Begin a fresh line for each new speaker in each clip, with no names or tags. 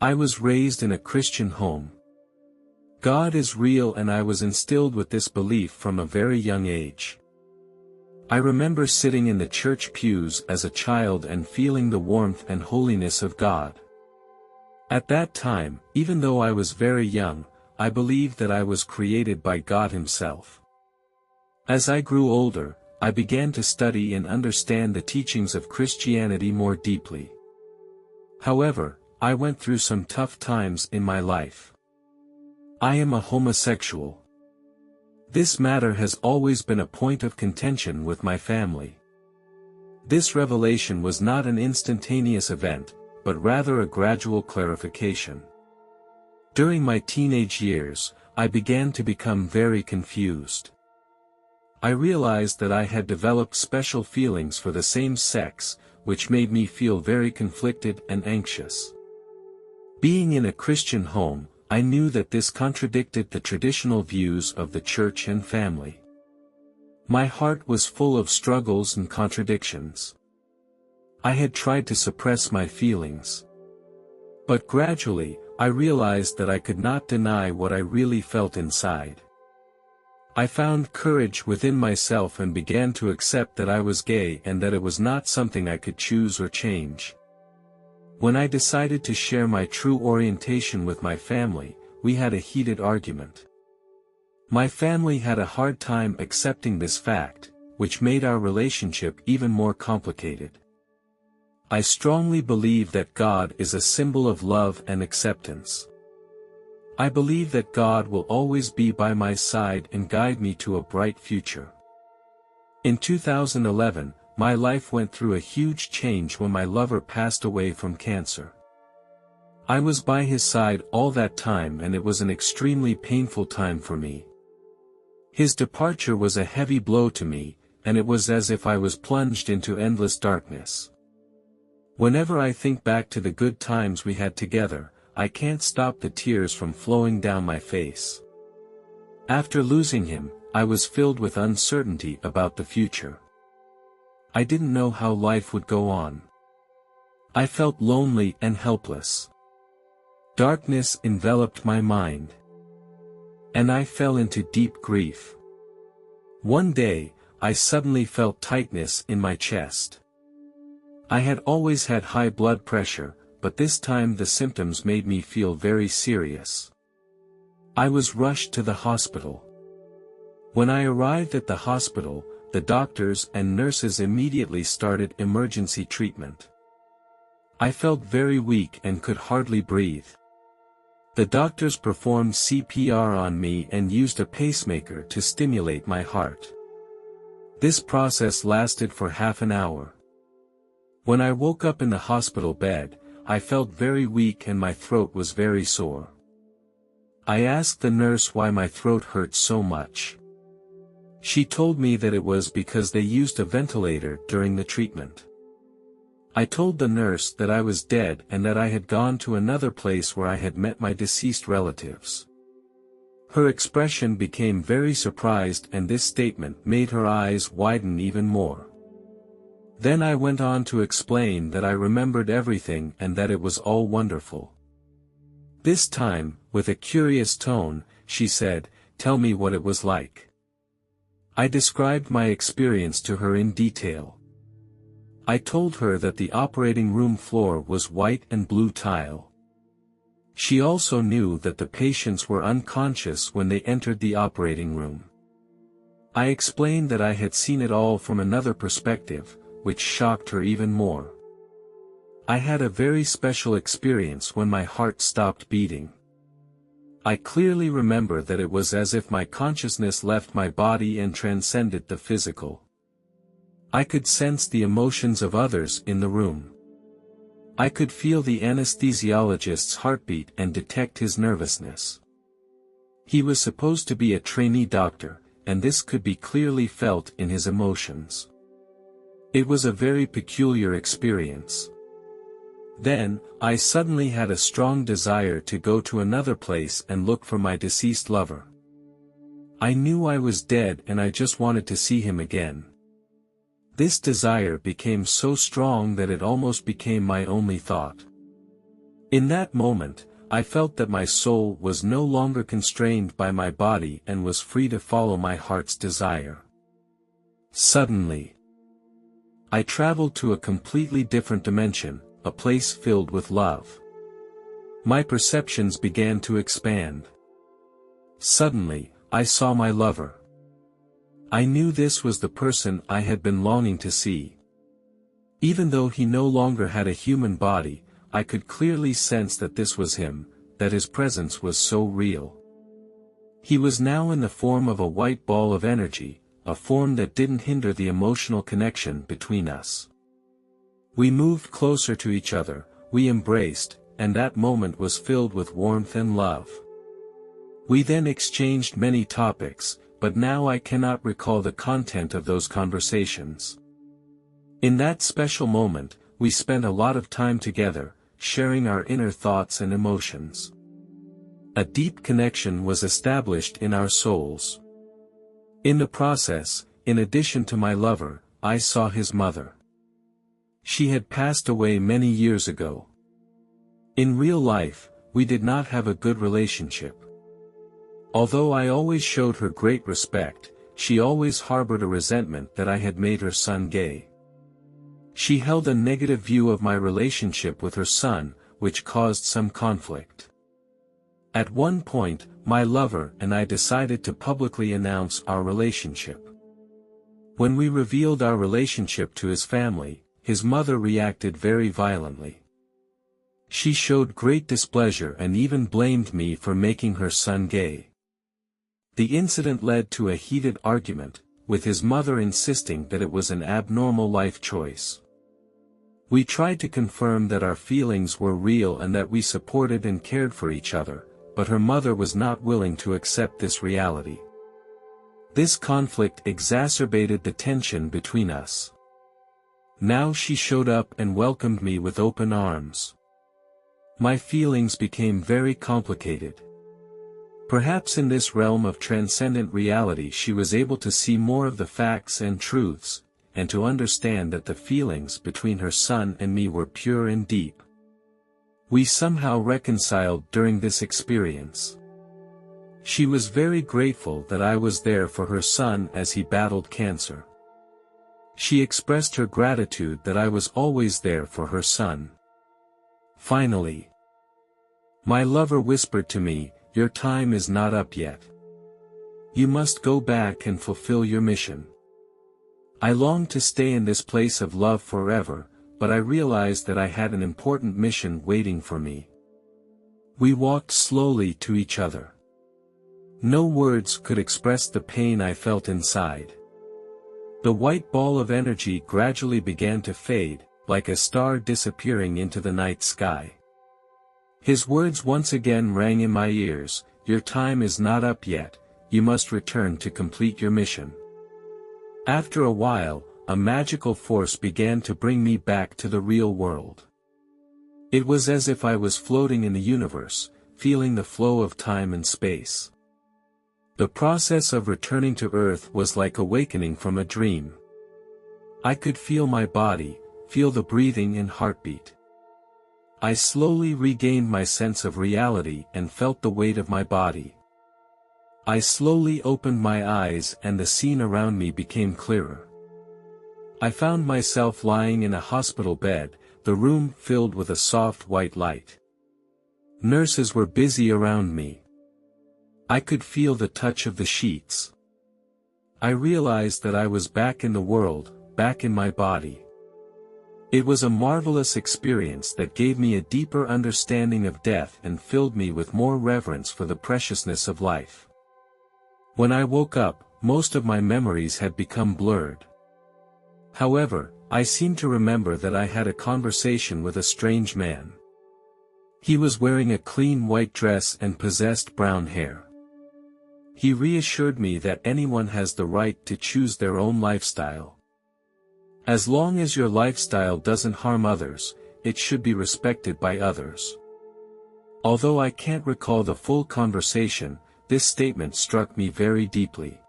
I was raised in a Christian home. God is real, and I was instilled with this belief from a very young age. I remember sitting in the church pews as a child and feeling the warmth and holiness of God. At that time, even though I was very young, I believed that I was created by God Himself. As I grew older, I began to study and understand the teachings of Christianity more deeply. However, I went through some tough times in my life. I am a homosexual. This matter has always been a point of contention with my family. This revelation was not an instantaneous event, but rather a gradual clarification. During my teenage years, I began to become very confused. I realized that I had developed special feelings for the same sex, which made me feel very conflicted and anxious. Being in a Christian home, I knew that this contradicted the traditional views of the church and family. My heart was full of struggles and contradictions. I had tried to suppress my feelings. But gradually, I realized that I could not deny what I really felt inside. I found courage within myself and began to accept that I was gay and that it was not something I could choose or change. When I decided to share my true orientation with my family, we had a heated argument. My family had a hard time accepting this fact, which made our relationship even more complicated. I strongly believe that God is a symbol of love and acceptance. I believe that God will always be by my side and guide me to a bright future. In 2011, my life went through a huge change when my lover passed away from cancer. I was by his side all that time, and it was an extremely painful time for me. His departure was a heavy blow to me, and it was as if I was plunged into endless darkness. Whenever I think back to the good times we had together, I can't stop the tears from flowing down my face. After losing him, I was filled with uncertainty about the future. I didn't know how life would go on. I felt lonely and helpless. Darkness enveloped my mind. And I fell into deep grief. One day, I suddenly felt tightness in my chest. I had always had high blood pressure, but this time the symptoms made me feel very serious. I was rushed to the hospital. When I arrived at the hospital, the doctors and nurses immediately started emergency treatment. I felt very weak and could hardly breathe. The doctors performed CPR on me and used a pacemaker to stimulate my heart. This process lasted for half an hour. When I woke up in the hospital bed, I felt very weak and my throat was very sore. I asked the nurse why my throat hurt so much. She told me that it was because they used a ventilator during the treatment. I told the nurse that I was dead and that I had gone to another place where I had met my deceased relatives. Her expression became very surprised, and this statement made her eyes widen even more. Then I went on to explain that I remembered everything and that it was all wonderful. This time, with a curious tone, she said, "Tell me what it was like." I described my experience to her in detail. I told her that the operating room floor was white and blue tile. She also knew that the patients were unconscious when they entered the operating room. I explained that I had seen it all from another perspective, which shocked her even more. I had a very special experience when my heart stopped beating. I clearly remember that it was as if my consciousness left my body and transcended the physical. I could sense the emotions of others in the room. I could feel the anesthesiologist's heartbeat and detect his nervousness. He was supposed to be a trainee doctor, and this could be clearly felt in his emotions. It was a very peculiar experience. Then, I suddenly had a strong desire to go to another place and look for my deceased lover. I knew I was dead and I just wanted to see him again. This desire became so strong that it almost became my only thought. In that moment, I felt that my soul was no longer constrained by my body and was free to follow my heart's desire. Suddenly, I traveled to a completely different dimension, a place filled with love. My perceptions began to expand. Suddenly, I saw my lover. I knew this was the person I had been longing to see. Even though he no longer had a human body, I could clearly sense that this was him, that his presence was so real. He was now in the form of a white ball of energy, a form that didn't hinder the emotional connection between us. We moved closer to each other, we embraced, and that moment was filled with warmth and love. We then exchanged many topics, but now I cannot recall the content of those conversations. In that special moment, we spent a lot of time together, sharing our inner thoughts and emotions. A deep connection was established in our souls. In the process, in addition to my lover, I saw his mother. She had passed away many years ago. In real life, we did not have a good relationship. Although I always showed her great respect, she always harbored a resentment that I had made her son gay. She held a negative view of my relationship with her son, which caused some conflict. At one point, my lover and I decided to publicly announce our relationship. When we revealed our relationship to his family, his mother reacted very violently. She showed great displeasure and even blamed me for making her son gay. The incident led to a heated argument, with his mother insisting that it was an abnormal life choice. We tried to confirm that our feelings were real and that we supported and cared for each other, but her mother was not willing to accept this reality. This conflict exacerbated the tension between us. Now she showed up and welcomed me with open arms. My feelings became very complicated. Perhaps in this realm of transcendent reality she was able to see more of the facts and truths, and to understand that the feelings between her son and me were pure and deep. We somehow reconciled during this experience. She was very grateful that I was there for her son as he battled cancer. She expressed her gratitude that I was always there for her son. Finally, my lover whispered to me, "Your time is not up yet. You must go back and fulfill your mission." I longed to stay in this place of love forever, but I realized that I had an important mission waiting for me. We walked slowly to each other. No words could express the pain I felt inside. The white ball of energy gradually began to fade, like a star disappearing into the night sky. His words once again rang in my ears, "Your time is not up yet, you must return to complete your mission." After a while, a magical force began to bring me back to the real world. It was as if I was floating in the universe, feeling the flow of time and space. The process of returning to Earth was like awakening from a dream. I could feel my body, feel the breathing and heartbeat. I slowly regained my sense of reality and felt the weight of my body. I slowly opened my eyes and the scene around me became clearer. I found myself lying in a hospital bed, the room filled with a soft white light. Nurses were busy around me. I could feel the touch of the sheets. I realized that I was back in the world, back in my body. It was a marvelous experience that gave me a deeper understanding of death and filled me with more reverence for the preciousness of life. When I woke up, most of my memories had become blurred. However, I seemed to remember that I had a conversation with a strange man. He was wearing a clean white dress and possessed brown hair. He reassured me that anyone has the right to choose their own lifestyle. As long as your lifestyle doesn't harm others, it should be respected by others. Although I can't recall the full conversation, this statement struck me very deeply.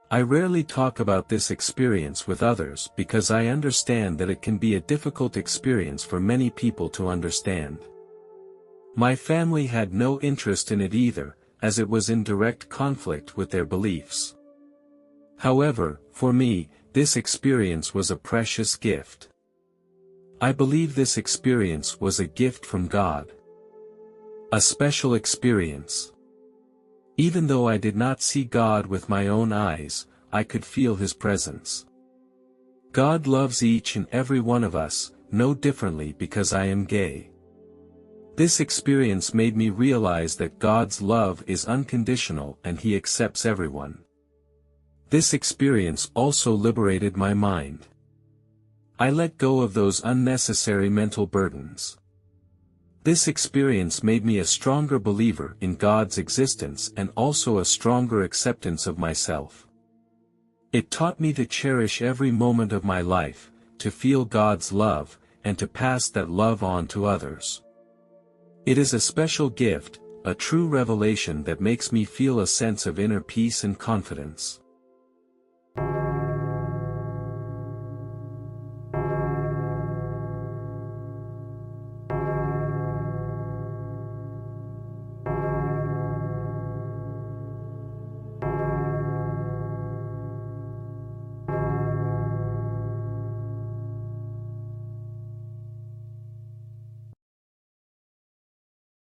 I rarely talk about this experience with others because I understand that it can be a difficult experience for many people to understand. My family had no interest in it either, as it was in direct conflict with their beliefs. However, for me, this experience was a precious gift. I believe this experience was a gift from God. A special experience. Even though I did not see God with my own eyes, I could feel His presence. God loves each and every one of us, no differently because I am gay. This experience made me realize that God's love is unconditional and He accepts everyone. This experience also liberated my mind. I let go of those unnecessary mental burdens. This experience made me a stronger believer in God's existence and also a stronger acceptance of myself. It taught me to cherish every moment of my life, to feel God's love, and to pass that love on to others. It is a special gift, a true revelation that makes me feel a sense of inner peace and confidence.